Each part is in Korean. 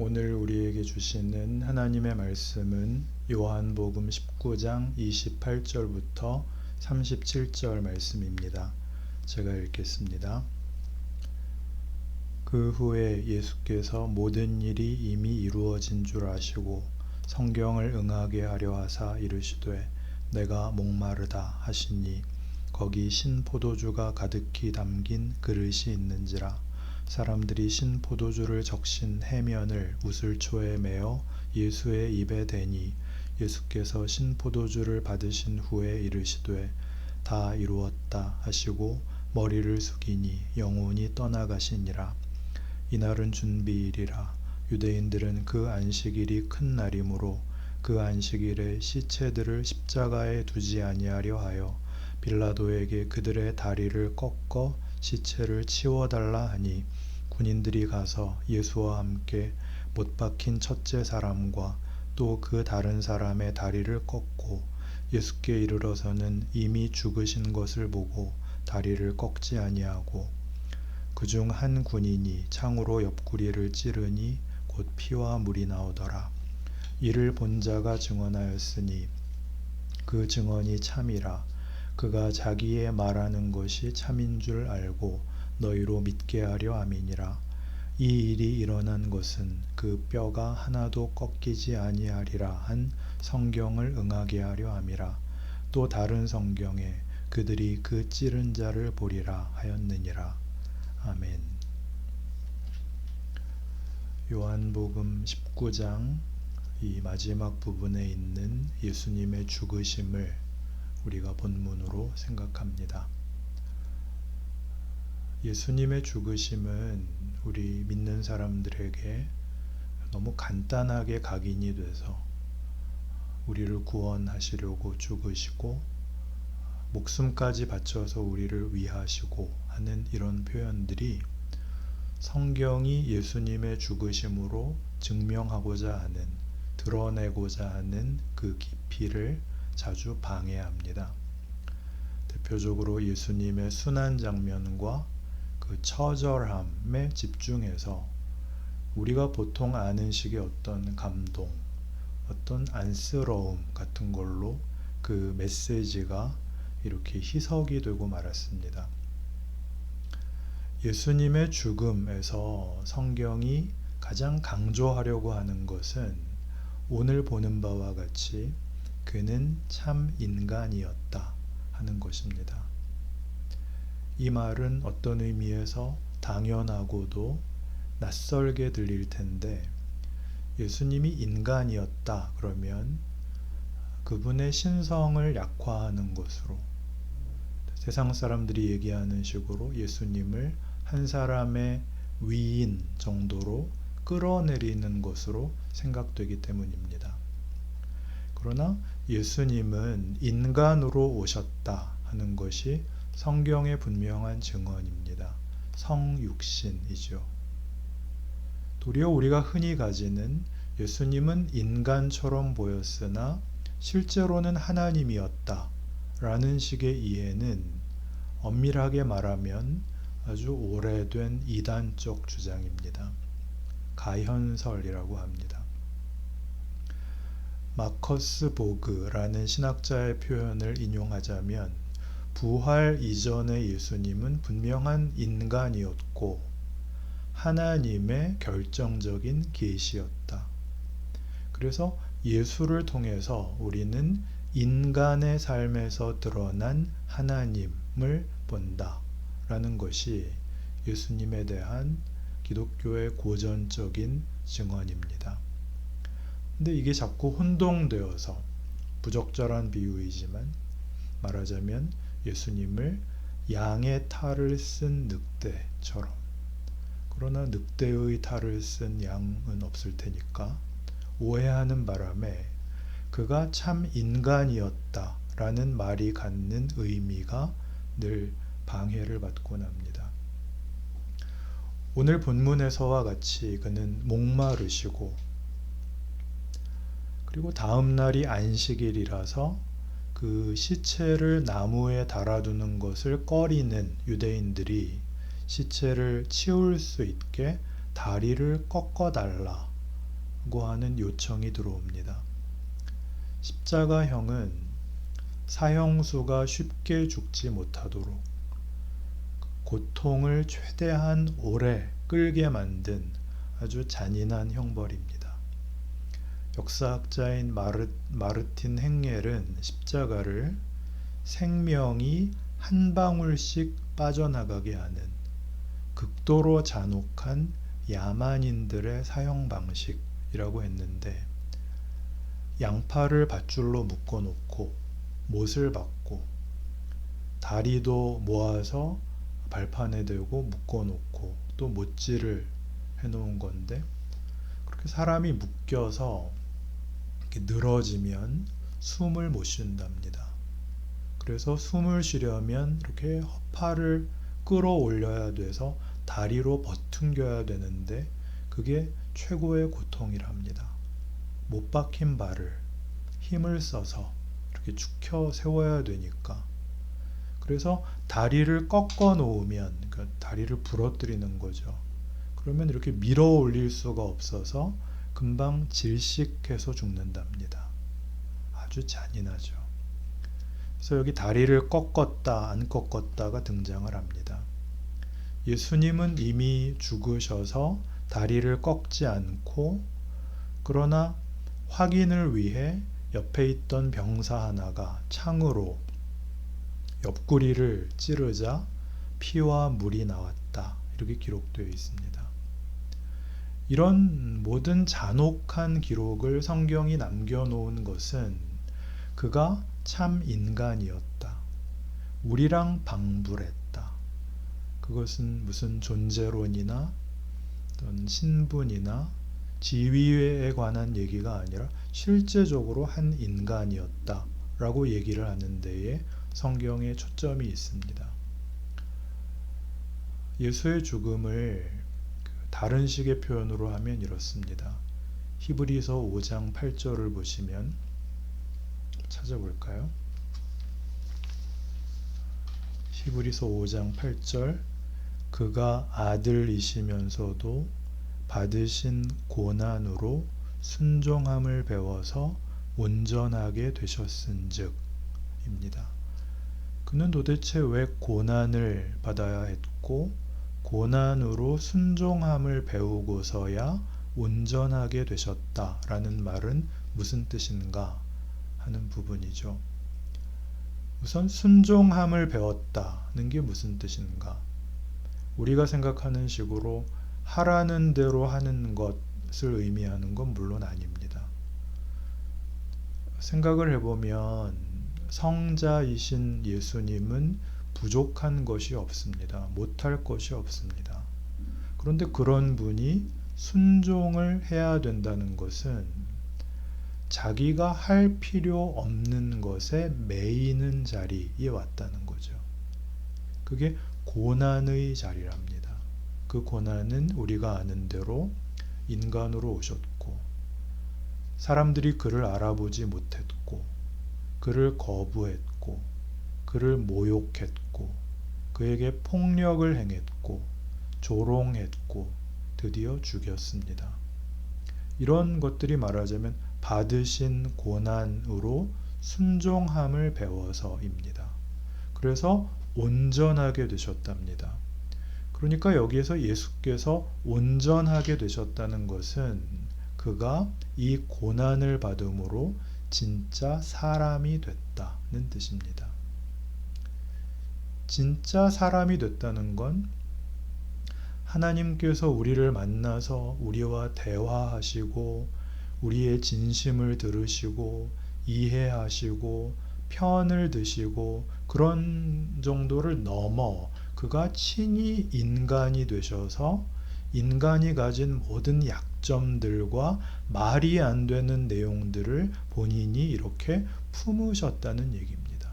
오늘 우리에게 주시는 하나님의 말씀은 요한복음 19장 28절부터 37절 말씀입니다. 제가 읽겠습니다. 그 후에 예수께서 모든 일이 이미 이루어진 줄 아시고 성경을 응하게 하려 하사 이르시되 내가 목마르다 하시니 거기 신 포도주가 가득히 담긴 그릇이 있는지라. 사람들이 신 포도주를 적신 해면을 우슬초에 메어 예수의 입에 대니 예수께서 신 포도주를 받으신 후에 이르시되 다 이루었다 하시고 머리를 숙이니 영혼이 떠나가시니라. 이날은 준비일이라. 유대인들은 그 안식일이 큰 날이므로 그 안식일에 시체들을 십자가에 두지 아니하려 하여 빌라도에게 그들의 다리를 꺾어 시체를 치워달라 하니 군인들이 가서 예수와 함께 못 박힌 첫째 사람과 또 그 다른 사람의 다리를 꺾고 예수께 이르러서는 이미 죽으신 것을 보고 다리를 꺾지 아니하고 그중 한 군인이 창으로 옆구리를 찌르니 곧 피와 물이 나오더라. 이를 본 자가 증언하였으니 그 증언이 참이라. 그가 자기의 말하는 것이 참인 줄 알고 너희로 믿게 하려 함이니라. 이 일이 일어난 것은 그 뼈가 하나도 꺾이지 아니하리라 한 성경을 응하게 하려 함이라. 또 다른 성경에 그들이 그 찌른 자를 보리라 하였느니라. 아멘. 요한복음 19장 이 마지막 부분에 있는 예수님의 죽으심을 우리가 본문으로 생각합니다. 예수님의 죽으심은 우리 믿는 사람들에게 너무 간단하게 각인이 돼서 우리를 구원하시려고 죽으시고 목숨까지 바쳐서 우리를 위하시고 하는 이런 표현들이 성경이 예수님의 죽으심으로 증명하고자 하는, 드러내고자 하는 그 깊이를 자주 방해합니다. 대표적으로 예수님의 순환 장면과 그 처절함에 집중해서 우리가 보통 아는 식의 어떤 감동, 어떤 안쓰러움 같은 걸로 그 메시지가 이렇게 희석이 되고 말았습니다. 예수님의 죽음에서 성경이 가장 강조하려고 하는 것은 오늘 보는 바와 같이 그는 참 인간이었다 하는 것입니다. 이 말은 어떤 의미에서 당연하고도 낯설게 들릴 텐데 예수님이 인간이었다 그러면 그분의 신성을 약화하는 것으로 세상 사람들이 얘기하는 식으로 예수님을 한 사람의 위인 정도로 끌어내리는 것으로 생각되기 때문입니다. 그러나 예수님은 인간으로 오셨다 하는 것이 성경의 분명한 증언입니다. 성육신이죠. 도리어 우리가 흔히 가지는 예수님은 인간처럼 보였으나 실제로는 하나님이었다 라는 식의 이해는 엄밀하게 말하면 아주 오래된 이단적 주장입니다. 가현설이라고 합니다. 마커스 보그라는 신학자의 표현을 인용하자면 부활 이전의 예수님은 분명한 인간이었고 하나님의 결정적인 계시였다. 그래서 예수를 통해서 우리는 인간의 삶에서 드러난 하나님을 본다 라는 것이 예수님에 대한 기독교의 고전적인 증언입니다. 근데 이게 자꾸 혼동되어서 부적절한 비유이지만 말하자면 예수님을 양의 탈을 쓴 늑대처럼, 그러나 늑대의 탈을 쓴 양은 없을 테니까 오해하는 바람에 그가 참 인간이었다 라는 말이 갖는 의미가 늘 방해를 받곤 합니다. 오늘 본문에서와 같이 그는 목마르시고 그리고 다음 날이 안식일이라서 그 시체를 나무에 달아두는 것을 꺼리는 유대인들이 시체를 치울 수 있게 다리를 꺾어달라 하는 요청이 들어옵니다. 십자가형은 사형수가 쉽게 죽지 못하도록 고통을 최대한 오래 끌게 만든 아주 잔인한 형벌입니다. 역사학자인 마르틴 행겔은 십자가를 생명이 한 방울씩 빠져나가게 하는 극도로 잔혹한 야만인들의 사형 방식이라고 했는데, 양팔을 밧줄로 묶어 놓고 못을 박고 다리도 모아서 발판에 대고 묶어 놓고 또 못질을 해 놓은 건데, 그렇게 사람이 묶여서 이렇게 늘어지면 숨을 못 쉰답니다. 그래서 숨을 쉬려면 이렇게 허파를 끌어올려야 돼서 다리로 버팅겨야 되는데, 그게 최고의 고통이랍니다. 못 박힌 발을 힘을 써서 이렇게 축혀 세워야 되니까. 그래서 다리를 꺾어 놓으면, 그러니까 다리를 부러뜨리는 거죠. 그러면 이렇게 밀어 올릴 수가 없어서 금방 질식해서 죽는답니다. 아주 잔인하죠. 그래서 여기 다리를 꺾었다 안 꺾었다가 등장을 합니다. 예수님은 이미 죽으셔서 다리를 꺾지 않고, 그러나 확인을 위해 옆에 있던 병사 하나가 창으로 옆구리를 찌르자 피와 물이 나왔다, 이렇게 기록되어 있습니다. 이런 모든 잔혹한 기록을 성경이 남겨놓은 것은 그가 참 인간이었다, 우리랑 방불했다. 그것은 무슨 존재론이나 어떤 신분이나 지위에 관한 얘기가 아니라 실제적으로 한 인간이었다 라고 얘기를 하는 데에 성경의 초점이 있습니다. 예수의 죽음을 다른 식의 표현으로 하면 이렇습니다. 히브리서 5장 8절을 보시면, 찾아볼까요? 히브리서 5장 8절, 그가 아들이시면서도 받으신 고난으로 순종함을 배워서 온전하게 되셨은즉 입니다. 그는 도대체 왜 고난을 받아야 했고, 고난으로 순종함을 배우고서야 온전하게 되셨다라는 말은 무슨 뜻인가 하는 부분이죠. 우선 순종함을 배웠다는 게 무슨 뜻인가? 우리가 생각하는 식으로 하라는 대로 하는 것을 의미하는 건 물론 아닙니다. 생각을 해보면 성자이신 예수님은 부족한 것이 없습니다. 못할 것이 없습니다. 그런데 그런 분이 순종을 해야 된다는 것은 자기가 할 필요 없는 것에 매이는 자리에 왔다는 거죠. 그게 고난의 자리랍니다. 그 고난은 우리가 아는 대로 인간으로 오셨고, 사람들이 그를 알아보지 못했고, 그를 거부했고, 그를 모욕했고, 그에게 폭력을 행했고, 조롱했고, 드디어 죽였습니다. 이런 것들이 말하자면 받으신 고난으로 순종함을 배워서입니다. 그래서 온전하게 되셨답니다. 그러니까 여기에서 예수께서 온전하게 되셨다는 것은 그가 이 고난을 받음으로 진짜 사람이 됐다는 뜻입니다. 진짜 사람이 됐다는 건 하나님께서 우리를 만나서 우리와 대화하시고 우리의 진심을 들으시고 이해하시고 편을 드시고 그런 정도를 넘어 그가 친히 인간이 되셔서 인간이 가진 모든 약점들과 말이 안 되는 내용들을 본인이 이렇게 품으셨다는 얘기입니다.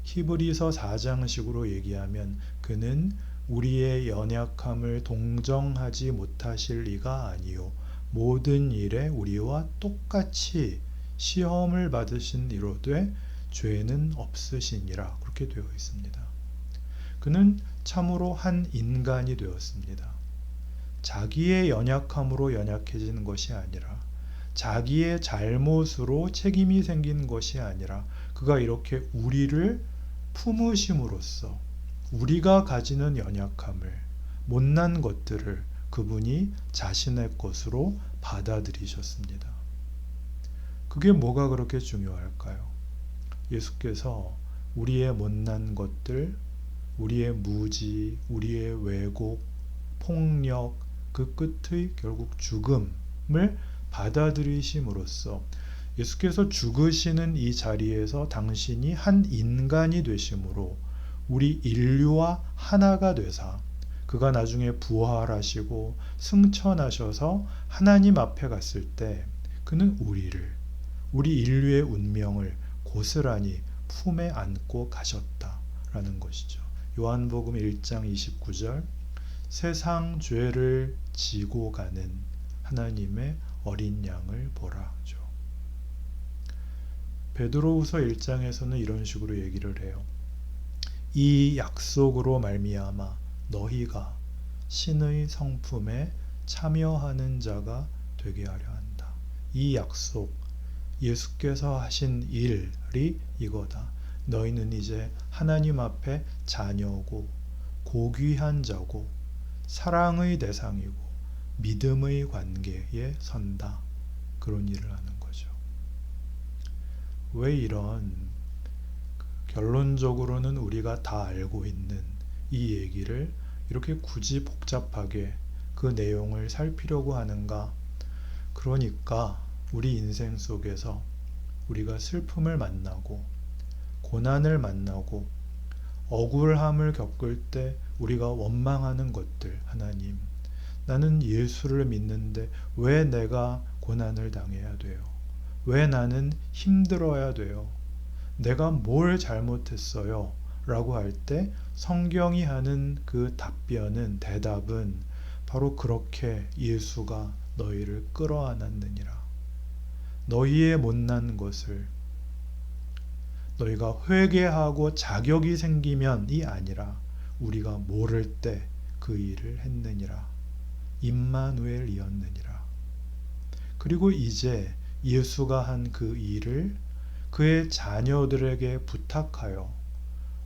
히브리서 4장식으로 얘기하면 그는 우리의 연약함을 동정하지 못하실 리가 아니요 모든 일에 우리와 똑같이 시험을 받으신 이로되 죄는 없으시니라, 그렇게 되어 있습니다. 그는 참으로 한 인간이 되었습니다. 자기의 연약함으로 연약해지는 것이 아니라 자기의 잘못으로 책임이 생기는 것이 아니라 그가 이렇게 우리를 품으심으로써 우리가 가지는 연약함을, 못난 것들을 그분이 자신의 것으로 받아들이셨습니다. 그게 뭐가 그렇게 중요할까요? 예수께서 우리의 못난 것들, 우리의 무지, 우리의 왜곡, 폭력, 그 끝의 결국 죽음을 받아들이심으로써 예수께서 죽으시는 이 자리에서 당신이 한 인간이 되심으로 우리 인류와 하나가 되사 그가 나중에 부활하시고 승천하셔서 하나님 앞에 갔을 때 그는 우리 인류의 운명을 고스란히 품에 안고 가셨다라는 것이죠. 요한복음 1장 29절 세상 죄를 지고 가는 하나님의 어린 양을 보라 하죠. 베드로후서 1장에서는 이런 식으로 얘기를 해요. 이 약속으로 말미암아 너희가 신의 성품에 참여하는 자가 되게 하려 한다. 이 약속, 예수께서 하신 일이 이거다. 너희는 이제 하나님 앞에 자녀고 고귀한 자고 사랑의 대상이고 믿음의 관계에 선다. 그런 일을 하는 거죠. 왜 이런 결론적으로는 우리가 다 알고 있는 이 얘기를 이렇게 굳이 복잡하게 그 내용을 살피려고 하는가? 그러니까 우리 인생 속에서 우리가 슬픔을 만나고 고난을 만나고 억울함을 겪을 때 우리가 원망하는 것들, 하나님, 나는 예수를 믿는데 왜 내가 고난을 당해야 돼요? 왜 나는 힘들어야 돼요? 내가 뭘 잘못했어요? 라고 할 때 성경이 하는 그 대답은 바로 그렇게 예수가 너희를 끌어안았느니라. 너희의 못난 것을 너희가 회개하고 자격이 생기면이 아니라 우리가 모를 때 그 일을 했느니라. 임마누엘이었느니라. 그리고 이제 예수가 한 그 일을 그의 자녀들에게 부탁하여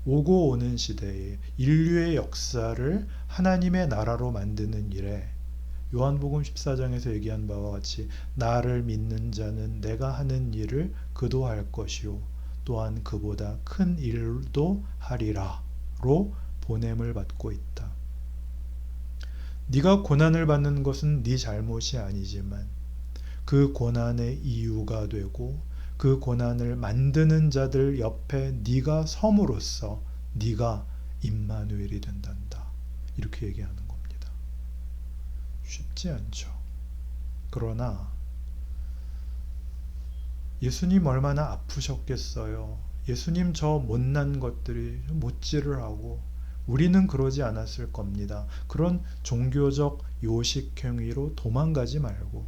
오고 오는 시대에 인류의 역사를 하나님의 나라로 만드는 일에 요한복음 14장에서 얘기한 바와 같이 나를 믿는 자는 내가 하는 일을 그도 할 것이요 또한 그보다 큰 일도 하리라로 보냄을 받고 있다. 네가 고난을 받는 것은 네 잘못이 아니지만 그 고난의 이유가 되고 그 고난을 만드는 자들 옆에 네가 섬으로써 네가 임마누엘이 된단다. 이렇게 얘기하는 겁니다. 쉽지 않죠. 그러나 예수님 얼마나 아프셨겠어요. 예수님 저 못난 것들이 못질을 하고 우리는 그러지 않았을 겁니다. 그런 종교적 요식 행위로 도망가지 말고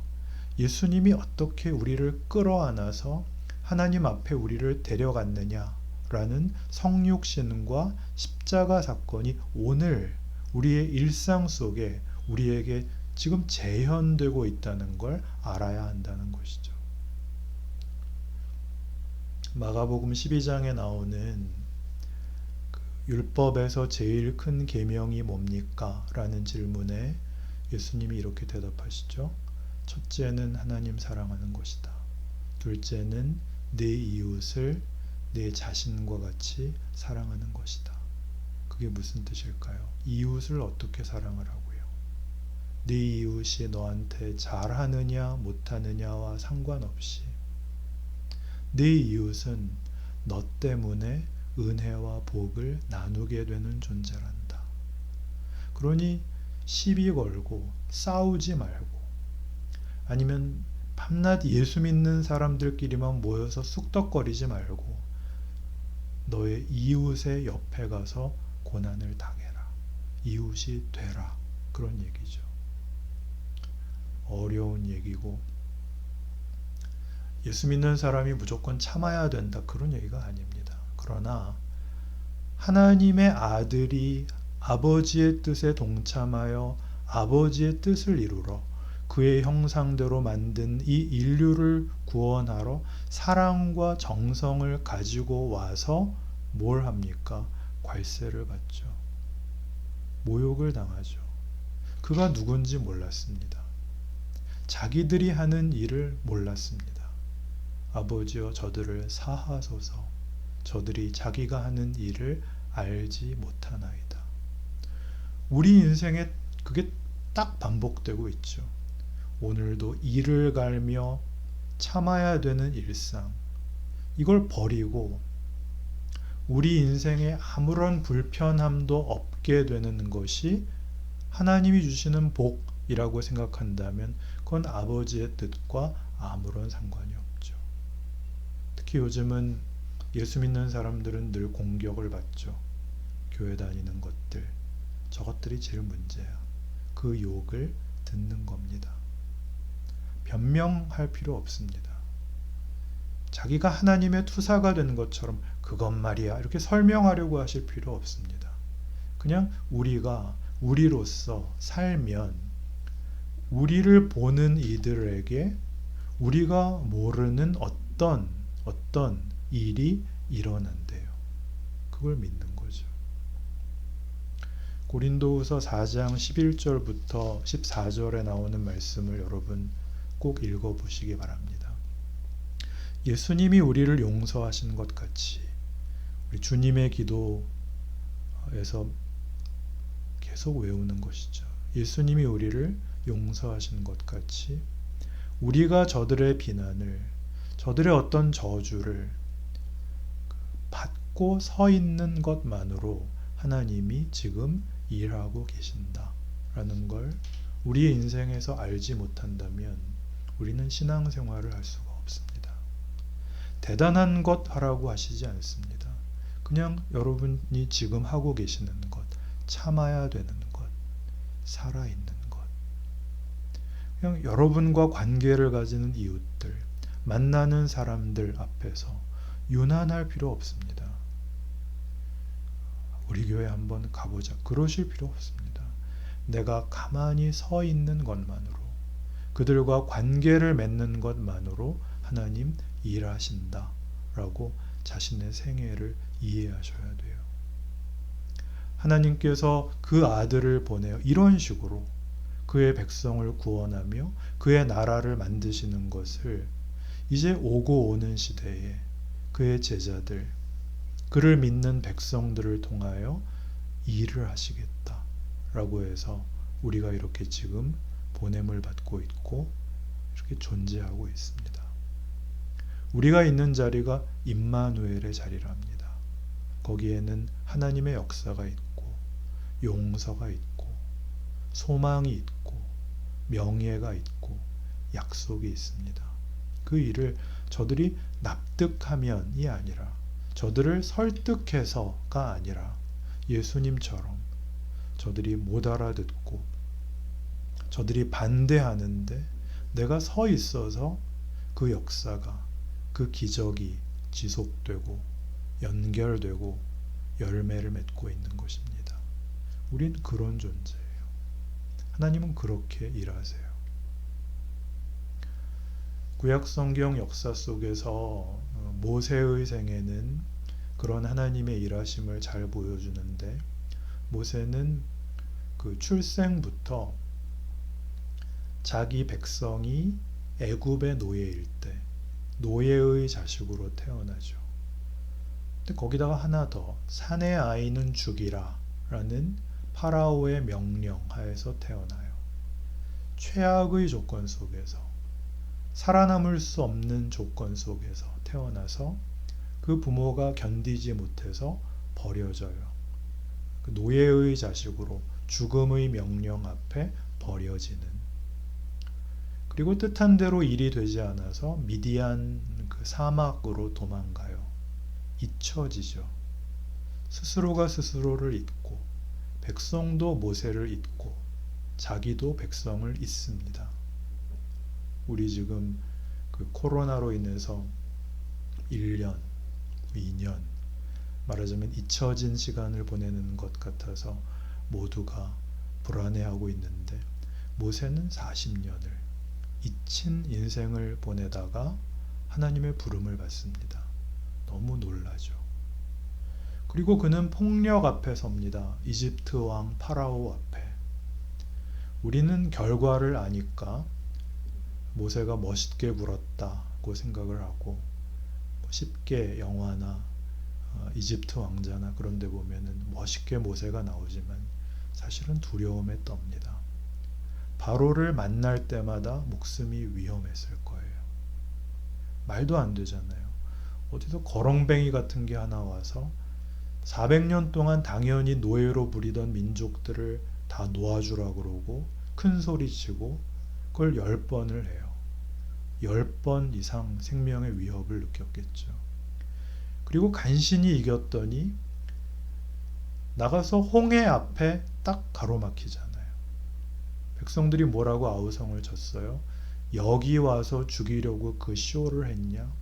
예수님이 어떻게 우리를 끌어안아서 하나님 앞에 우리를 데려갔느냐라는 성육신과 십자가 사건이 오늘 우리의 일상 속에 우리에게 지금 재현되고 있다는 걸 알아야 한다는 것이죠. 마가복음 12장에 나오는 율법에서 제일 큰 계명이 뭡니까? 라는 질문에 예수님이 이렇게 대답하시죠. 첫째는 하나님 사랑하는 것이다. 둘째는 내 이웃을 내 자신과 같이 사랑하는 것이다. 그게 무슨 뜻일까요? 이웃을 어떻게 사랑을 하고요? 네 이웃이 너한테 잘하느냐 못하느냐와 상관없이 네 이웃은 너 때문에 은혜와 복을 나누게 되는 존재란다. 그러니 시비 걸고 싸우지 말고 아니면 밤낮 예수 믿는 사람들끼리만 모여서 쑥덕거리지 말고 너의 이웃의 옆에 가서 고난을 당해라. 이웃이 되라. 그런 얘기죠. 어려운 얘기고 예수 믿는 사람이 무조건 참아야 된다. 그런 얘기가 아닙니다. 그러나 하나님의 아들이 아버지의 뜻에 동참하여 아버지의 뜻을 이루러 그의 형상대로 만든 이 인류를 구원하러 사랑과 정성을 가지고 와서 뭘 합니까? 괄세를 받죠. 모욕을 당하죠. 그가 누군지 몰랐습니다. 자기들이 하는 일을 몰랐습니다. 아버지여 저들을 사하소서. 저들이 자기가 하는 일을 알지 못하나이다. 우리 인생에 그게 딱 반복되고 있죠. 오늘도 이를 갈며 참아야 되는 일상, 이걸 버리고 우리 인생에 아무런 불편함도 없게 되는 것이 하나님이 주시는 복이라고 생각한다면 그건 아버지의 뜻과 아무런 상관이 없죠. 특히 요즘은 예수 믿는 사람들은 늘 공격을 받죠. 교회 다니는 것들, 저것들이 제일 문제야. 그 욕을 듣는 겁니다. 변명할 필요 없습니다. 자기가 하나님의 투사가 된 것처럼 그것 말이야 이렇게 설명하려고 하실 필요 없습니다. 그냥 우리가 우리로서 살면 우리를 보는 이들에게 우리가 모르는 어떤 일이 일어난대요. 그걸 믿는 거죠. 고린도후서 4장 11절부터 14절에 나오는 말씀을 여러분 꼭 읽어보시기 바랍니다. 예수님이 우리를 용서하신 것 같이 우리 주님의 기도에서 계속 외우는 것이죠. 예수님이 우리를 용서하신 것 같이 우리가 저들의 비난을, 저들의 어떤 저주를 받고 서 있는 것만으로 하나님이 지금 일하고 계신다라는 걸 우리의 인생에서 알지 못한다면 우리는 신앙생활을 할 수가 없습니다. 대단한 것 하라고 하시지 않습니다. 그냥 여러분이 지금 하고 계시는 것, 참아야 되는 것, 살아있는 것. 그냥 여러분과 관계를 가지는 이웃들, 만나는 사람들 앞에서 유난할 필요 없습니다. 우리 교회 한번 가보자. 그러실 필요 없습니다. 내가 가만히 서 있는 것만으로, 그들과 관계를 맺는 것만으로 하나님 일하신다 라고 자신의 생애를 이해하셔야 돼요. 하나님께서 그 아들을 보내어 이런 식으로 그의 백성을 구원하며 그의 나라를 만드시는 것을 이제 오고 오는 시대에 그의 제자들, 그를 믿는 백성들을 통하여 일을 하시겠다라고 해서 우리가 이렇게 지금 보냄을 받고 있고 이렇게 존재하고 있습니다. 우리가 있는 자리가 임마누엘의 자리랍니다. 거기에는 하나님의 역사가 있고 용서가 있고 소망이 있고 명예가 있고 약속이 있습니다. 그 일을 저들이 납득하면이 아니라 저들을 설득해서가 아니라 예수님처럼 저들이 못 알아듣고 저들이 반대하는데 내가 서 있어서 그 역사가, 그 기적이 지속되고 연결되고 열매를 맺고 있는 것입니다. 우린 그런 존재예요. 하나님은 그렇게 일하세요. 구약성경 역사 속에서 모세의 생애는 그런 하나님의 일하심을 잘 보여주는데, 모세는 그 출생부터 자기 백성이 애굽의 노예일 때 노예의 자식으로 태어나죠. 근데 거기다가 하나 더, 산의 아이는 죽이라 라는 파라오의 명령 하에서 태어나요. 최악의 조건 속에서, 살아남을 수 없는 조건 속에서 태어나서 그 부모가 견디지 못해서 버려져요. 그 노예의 자식으로 죽음의 명령 앞에 버려지는, 그리고 뜻한 대로 일이 되지 않아서 미디안 그 사막으로 도망가요. 잊혀지죠. 스스로가 스스로를 잊고 백성도 모세를 잊고 자기도 백성을 잊습니다. 우리 지금 그 코로나로 인해서 1년, 2년 말하자면 잊혀진 시간을 보내는 것 같아서 모두가 불안해하고 있는데, 모세는 40년을 잊힌 인생을 보내다가 하나님의 부름을 받습니다. 너무 놀라죠. 그리고 그는 폭력 앞에 섭니다. 이집트 왕 파라오 앞에. 우리는 결과를 아니까 모세가 멋있게 굴었다고 생각을 하고, 쉽게 영화나 이집트 왕자나 그런 데 보면은 멋있게 모세가 나오지만 사실은 두려움에 떱니다. 바로를 만날 때마다 목숨이 위험했을 거예요. 말도 안 되잖아요. 어디서 거렁뱅이 같은 게 하나 와서 400년 동안 당연히 노예로 부리던 민족들을 다 놓아주라 그러고 큰 소리 치고 그걸 10번을 해요. 10번 이상 생명의 위협을 느꼈겠죠. 그리고 간신히 이겼더니 나가서 홍해 앞에 딱 가로막히잖아요. 백성들이 뭐라고 아우성을 쳤어요? 여기 와서 죽이려고 그 쇼를 했냐?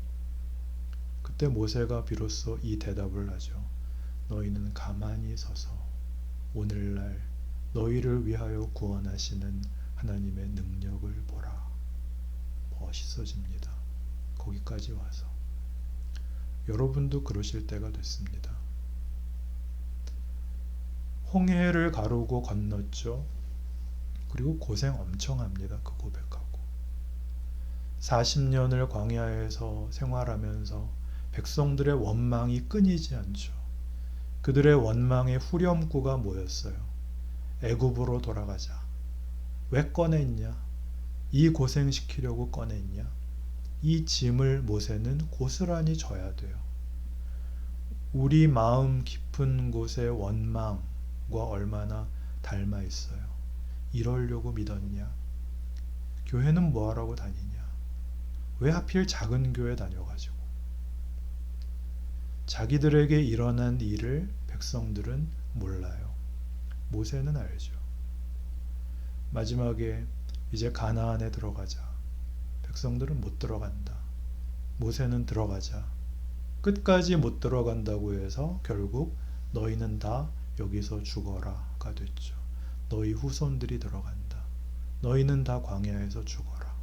그때 모세가 비로소 이 대답을 하죠. 너희는 가만히 서서 오늘날 너희를 위하여 구원하시는 하나님의 능력을 보라. 멋있어집니다. 거기까지 와서. 여러분도 그러실 때가 됐습니다. 홍해를 가르고 건넜죠. 그리고 고생 엄청 합니다. 그 고백하고. 40년을 광야에서 생활하면서 백성들의 원망이 끊이지 않죠. 그들의 원망의 후렴구가 뭐였어요? 애굽으로 돌아가자. 왜 꺼냈냐? 이 고생시키려고 꺼냈냐? 이 짐을 모세는 고스란히 져야 돼요. 우리 마음 깊은 곳의 원망과 얼마나 닮아 있어요. 이러려고 믿었냐? 교회는 뭐하라고 다니냐? 왜 하필 작은 교회 다녀가지고? 자기들에게 일어난 일을 백성들은 몰라요. 모세는 알죠. 마지막에 이제 가나안에 들어가자. 백성들은 못 들어간다. 모세는 들어가자. 끝까지 못 들어간다고 해서 결국 너희는 다 여기서 죽어라가 됐죠. 너희 후손들이 들어간다. 너희는 다 광야에서 죽어라.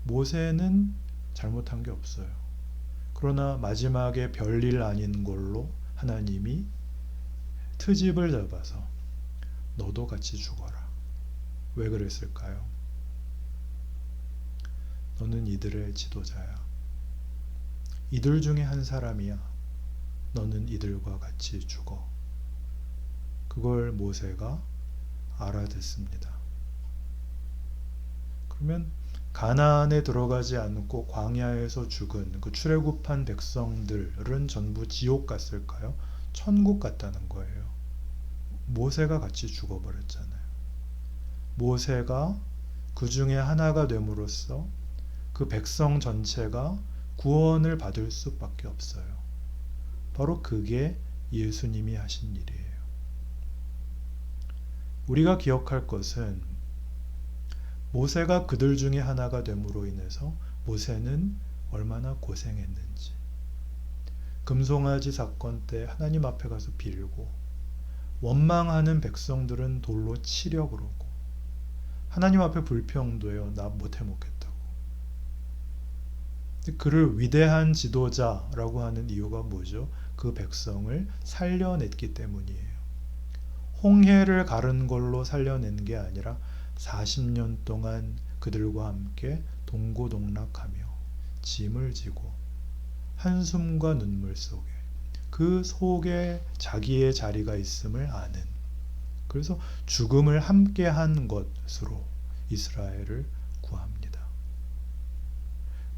모세는 잘못한 게 없어요. 그러나 마지막에 별일 아닌 걸로 하나님이 트집을 잡아서 너도 같이 죽어라. 왜 그랬을까요? 너는 이들의 지도자야. 이들 중에 한 사람이야. 너는 이들과 같이 죽어. 그걸 모세가 알아듣습니다. 그러면 가나안에 들어가지 않고 광야에서 죽은 그 출애굽한 백성들은 전부 지옥 갔을까요? 천국 갔다는 거예요. 모세가 같이 죽어버렸잖아요. 모세가 그 중에 하나가 됨으로써 그 백성 전체가 구원을 받을 수밖에 없어요. 바로 그게 예수님이 하신 일이에요. 우리가 기억할 것은 모세가 그들 중에 하나가 됨으로 인해서 모세는 얼마나 고생했는지. 금송아지 사건 때 하나님 앞에 가서 빌고 원망하는 백성들은 돌로 치려 그러고 하나님 앞에 불평도해요. 나 못해 먹겠다고. 그를 위대한 지도자라고 하는 이유가 뭐죠? 그 백성을 살려냈기 때문이에요. 홍해를 가른 걸로 살려낸 게 아니라 40년 동안 그들과 함께 동고동락하며 짐을 지고 한숨과 눈물 속에 그 속에 자기의 자리가 있음을 아는, 그래서 죽음을 함께 한 것으로 이스라엘을 구합니다.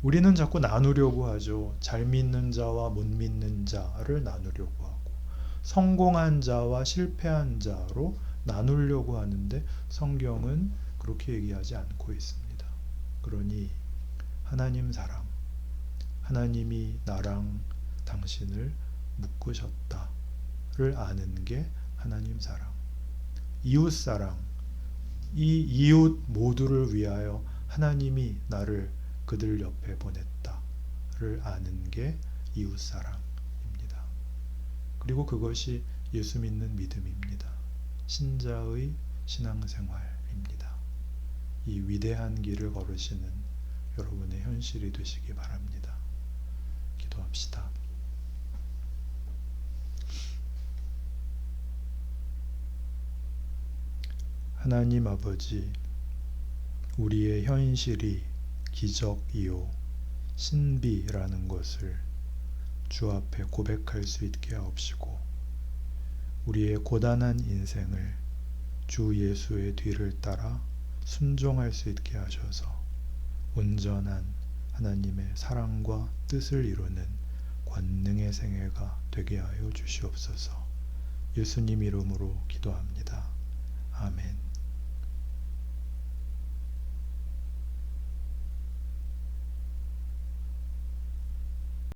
우리는 자꾸 나누려고 하죠. 잘 믿는 자와 못 믿는 자를 나누려고 하고 성공한 자와 실패한 자로 나누려고 하는데 성경은 그렇게 얘기하지 않고 있습니다. 그러니 하나님 사랑, 하나님이 나랑 당신을 묶으셨다를 아는 게 하나님 사랑, 이웃 사랑, 이 이웃 모두를 위하여 하나님이 나를 그들 옆에 보냈다를 아는 게 이웃 사랑입니다. 그리고 그것이 예수 믿는 믿음입니다. 신자의 신앙생활입니다. 이 위대한 길을 걸으시는 여러분의 현실이 되시기 바랍니다. 기도합시다. 하나님 아버지, 우리의 현실이 기적이요 신비라는 것을 주 앞에 고백할 수 있게 하옵시고, 우리의 고단한 인생을 주 예수의 뒤를 따라 순종할 수 있게 하셔서 온전한 하나님의 사랑과 뜻을 이루는 권능의 생애가 되게 하여 주시옵소서. 예수님 이름으로 기도합니다. 아멘.